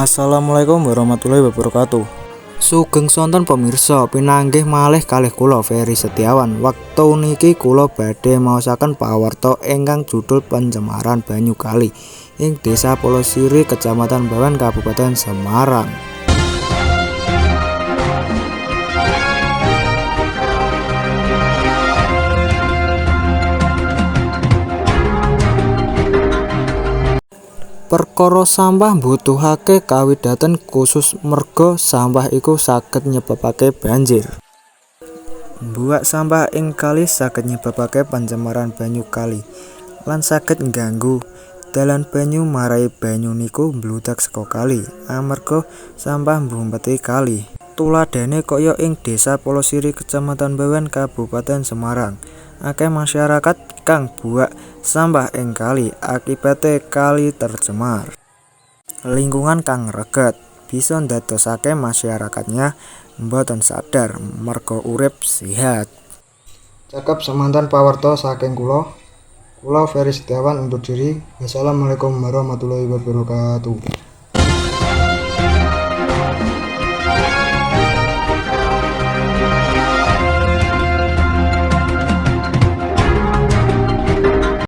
Assalamualaikum warahmatullahi wabarakatuh. Sugeng sonten pemirsa, pinanggih malih kalih kula Ferry Setiawan. Wektu niki kula badhe maosaken pawarta ingkang judul pencemaran banyu kali ing Desa Polosiri, Kecamatan Bawen, Kabupaten Semarang. Perkara sampah mbutuhake kawidaten khusus merga sampah iku saged nyebabake banjir. Mbuwak sampah ing kali saged nyebabake pencemaran banyu kali lan saged ngganggu dalan banyu marai banyu niku mbludak saka kali amarga sampah mbumpeti kali. Tuladhane kaya ing Desa Polosiri, Kecamatan Bawen, Kabupaten Semarang. Akeh masyarakat kang buak sampah ing kali akibate kali tercemar. Lingkungan kang reget bisa ndadosake masyarakatnya mboten sadar merga urip sehat. Cakep semanten pawarta saking kula Ferry Setiawan undur diri. Wassalamualaikum warahmatullahi wabarakatuh.